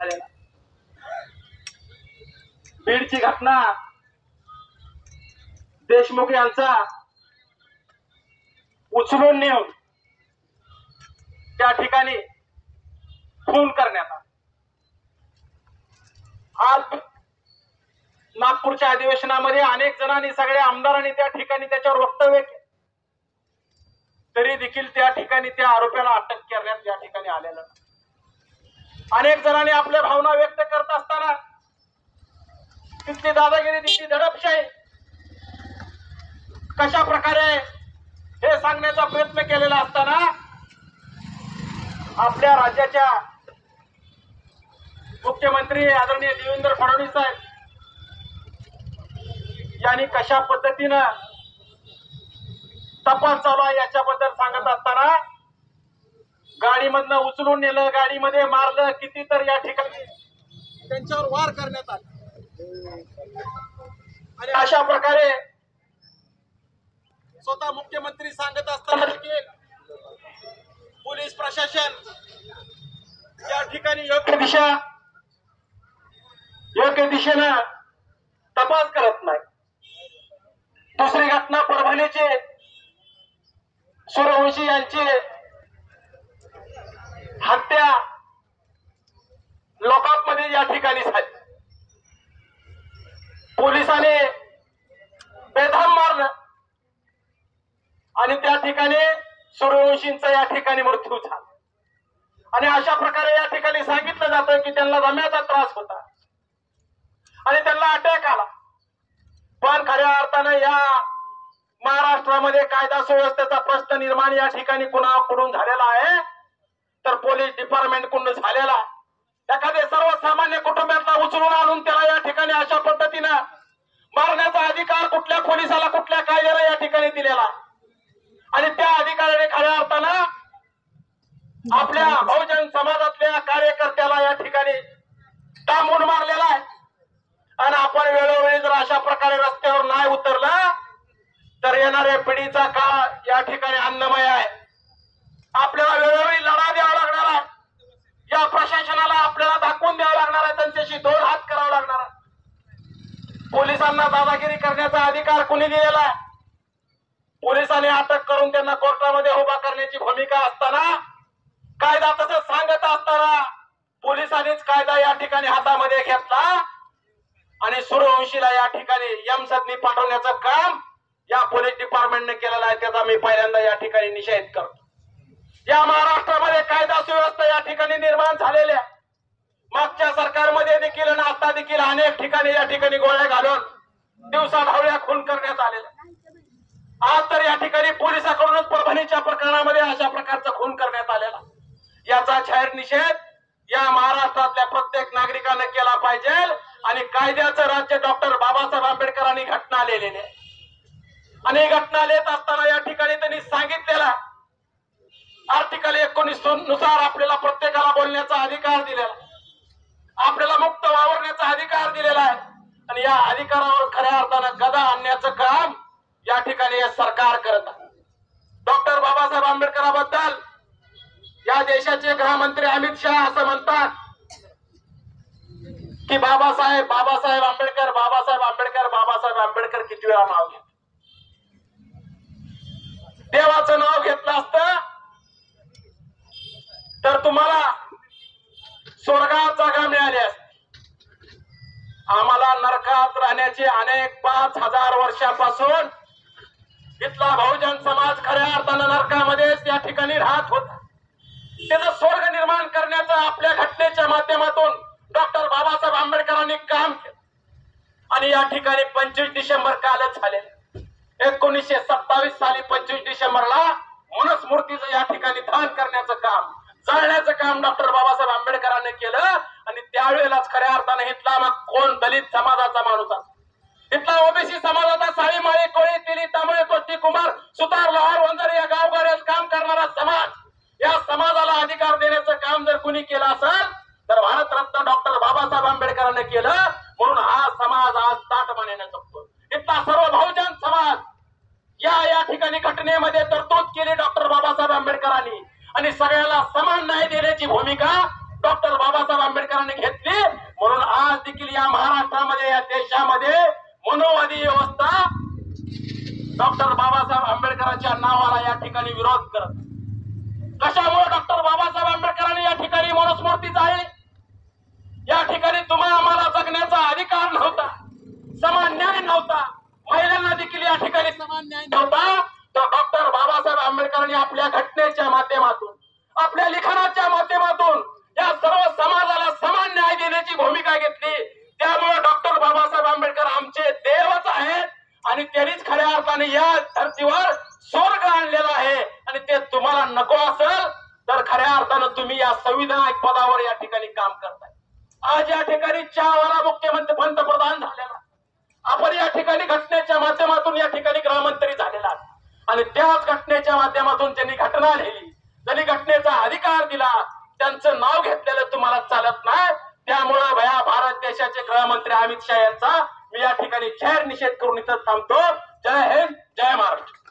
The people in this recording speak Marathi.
झालेला. बीडची घटना देशमुख यांचा उचलून नेऊन त्या ठिकाणी खून करण्यात आला. आज नागपूरच्या अधिवेशनामध्ये अनेक जणांनी, सगळ्या आमदारांनी त्या ठिकाणी त्याच्यावर वक्तव्य केले, तरी देखील त्या ठिकाणी त्या आरोपीला अटक करण्यात या ठिकाणी आलेलं. अनेक जणांनी आपल्या भावना व्यक्त करत असताना तिथली दादागिरी, तिथली दडपशाही कशा प्रकारे हे सांगण्याचा प्रयत्न केलेला असताना आपल्या राज्याच्या मुख्यमंत्री आदरणीय देवेंद्र फडणवीस साहेब यांनी कशा पद्धतीनं तपास चालू आहे याच्याबद्दल सांगत असताना गाडीमधनं उचलून नेलं, गाडीमध्ये मारलं, किती तर या ठिकाणी त्यांच्यावर वार करण्यात आले. आणि अशा प्रकारे स्वतः मुख्यमंत्री सांगत असताना देखील पोलीस प्रशासन या ठिकाणी योग्य दिशेनं तपास करत नाही. दुसरी घटना परभणीची सूर्यवंशी यांची हत्या लॉकअपमध्ये या ठिकाणी झाली. पोलिसांनी बेदम मारलं आणि त्या ठिकाणी सूर्यवंशींचा या ठिकाणी मृत्यू झाला. आणि अशा प्रकारे या ठिकाणी सांगितलं जातं की त्यांना दम्याचा त्रास होता आणि त्यांना अटॅक आला. पण खऱ्या अर्थानं या महाराष्ट्रामध्ये कायदा सुव्यवस्थेचा प्रश्न निर्माण या ठिकाणी कुणाकडून झालेला आहे, तर पोलीस डिपार्टमेंट कडून झालेला. एखादे सर्वसामान्य कुटुंबातला उचलून आणून त्याला या ठिकाणी अशा पद्धतीनं मारण्याचा अधिकार कुठल्या पोलिसाला, कुठल्या कायद्याला या ठिकाणी दिलेला. आणि त्या अधिकाऱ्याने खऱ्या अर्थानं आपल्या बहुजन समाजातल्या कार्यकर्त्याला या ठिकाणी डांबून मारलेला आहे. आणि आपण वेळोवेळी जर अशा प्रकारे रस्त्यावर नाही उतरलं तर येणाऱ्या पिढीचा काळ या ठिकाणी अन्नमय आहे. आपल्याला वेळोवेळी लढा द्यावा लागणार आहे. या प्रशासनाला आपल्याला दाखवून द्यावं लागणार आहे, त्यांच्याशी दोन हात करावा लागणार आहे. पोलिसांना दादागिरी करण्याचा अधिकार कोणी दिलेला आहे? पोलिसांनी अटक करून त्यांना कोर्टामध्ये उभा करण्याची भूमिका असताना, कायदा तसं सांगत असताना पोलिसांनीच कायदा या ठिकाणी हातामध्ये घेतला आणि सूर्यवंशीला या ठिकाणी यमसदनी पाठवण्याचं काम या पोलीस डिपार्टमेंटने केलेलं आहे. त्याचा मी पहिल्यांदा या ठिकाणी निषेध करतो. या महाराष्ट्रामध्ये कायदा सुव्यवस्था या ठिकाणी निर्माण झालेल्या, मागच्या सरकारमध्ये देखील आणि आता देखील अनेक ठिकाणी या ठिकाणी गोळ्या घालून दिवसाढवळ्या खून करण्यात आलेल्या. आज तर या ठिकाणी पोलिसांकडूनच परभणीच्या प्रकरणामध्ये अशा प्रकारचा खून करण्यात आलेला. याचा जाहीर निषेध या महाराष्ट्रातल्या प्रत्येक नागरिकांना केला पाहिजे. आणि कायद्याचं राज्य डॉक्टर बाबासाहेब आंबेडकरांनी घटना लिहिलेली आहे. आणि घटना लिहित असताना या ठिकाणी त्यांनी सांगितलेला आर्टिकल 19 नुसार आपल्याला प्रत्येकाला बोलण्याचा अधिकार दिलेला, आपल्याला मुक्त वावरण्याचा अधिकार दिलेला आहे. आणि या अधिकारावर खऱ्या अर्थानं गदा आणण्याचं काम या ठिकाणी हे सरकार करत आहे. डॉक्टर बाबासाहेब आंबेडकरांबद्दल या देशाचे गृहमंत्री अमित शहा असं म्हणतात की बाबासाहेब आंबेडकर, बाबासाहेब आंबेडकर, बाबासाहेब आंबेडकर किती वेळा नाव घेत. देवाचं नाव घेतलं असतं तर तुम्हाला स्वर्गात जागा मिळाली असती. आम्हाला नरकात राहण्याची अनेक 5000 वर्षापासून इथला बहुजन समाज खऱ्या अर्थानं नरकामध्येच या ठिकाणी राहत होता. त्याचं स्वर्ग निर्माण करण्याचं आपल्या घटनेच्या माध्यमातून डॉक्टर बाबासाहेब आंबेडकरांनी काम केलं. आणि या ठिकाणी 25 डिसेंबर कालच झाले. 1927 साली 25 डिसेंबरला मनुस्मृतीचं या ठिकाणी दहन करण्याचं काम, जाळण्याचं काम डॉक्टर बाबासाहेब आंबेडकरांनी केलं. आणि त्यावेळेलाच खऱ्या अर्थाने इथला मग कोण दलित समाजाचा माणूस असतो, इथला ओबीसी समाजाचा साळी माळी कोळी तेली तांबळे कोष्टी कुमार सुतार लोहार वंजारी या गावगाड्यात काम करणारा समाज, या समाजाला अधिकार देण्याचं काम जर कुणी केलं असेल तर भारतरत्न डॉक्टर बाबासाहेब आंबेडकरांनी केलं. म्हणून हा समाज आज ताटमानेने जगतो. इथला सर्व बहुजन समाज या ठिकाणी घटनेमध्ये तरतूद केली डॉक्टर बाबासाहेब आंबेडकरांनी. आणि सगळ्याला समान न्याय देण्याची भूमिका डॉक्टर बाबासाहेब आंबेडकर आंबेडकरांनी घेतली, म्हणून आज देखील या महाराष्ट्रामध्ये, या देशामध्ये मनोवादी व्यवस्था डॉक्टर बाबासाहेब आंबेडकरांच्या नावाला या ठिकाणी विरोध करत. कशामुळे डॉक्टर बाबासाहेब आंबेडकरांनी या ठिकाणी मनुस्मृती जाळली? या ठिकाणी तुम्हाला आम्हाला जगण्याचा अधिकार नव्हता, समान न्याय नव्हता, महिलांना देखील या ठिकाणी समान न्याय नव्हता. तर डॉक्टर बाबासाहेब आंबेडकरांनी आपल्या घटनेच्या माध्यमातून, आपल्या लिखाणाच्या माध्यमातून या सर्व समाजाला समान न्याय देण्याची भूमिका घेतली. त्यामुळे डॉक्टर बाबासाहेब आंबेडकर आमचे देवच आहेत आणि त्यांनीच खऱ्या अर्थाने या धर्तीवर स्वर्ग आणलेला आहे. आणि ते तुम्हाला नको असेल तर खऱ्या अर्थानं तुम्ही या संविधानिक पदावर या ठिकाणी काम करताय. आज या ठिकाणी चहावाला मुख्यमंत्री पंतप्रधान झालेला, आपण या ठिकाणी घटनेच्या माध्यमातून या ठिकाणी गृहमंत्री झालेला आणि त्याच घटनेच्या माध्यमातून त्यांनी घटना लिहिली, त्यांनी घटनेचा अधिकार दिला, त्यांचं नाव घेतलेलं तुम्हाला चालत नाही. त्यामुळे भया भारत देशाचे गृहमंत्री अमित शहा यांचा मी या ठिकाणी जाहीर निषेध करून इथं थांबतो. जय हिंद, जय महाराष्ट्र.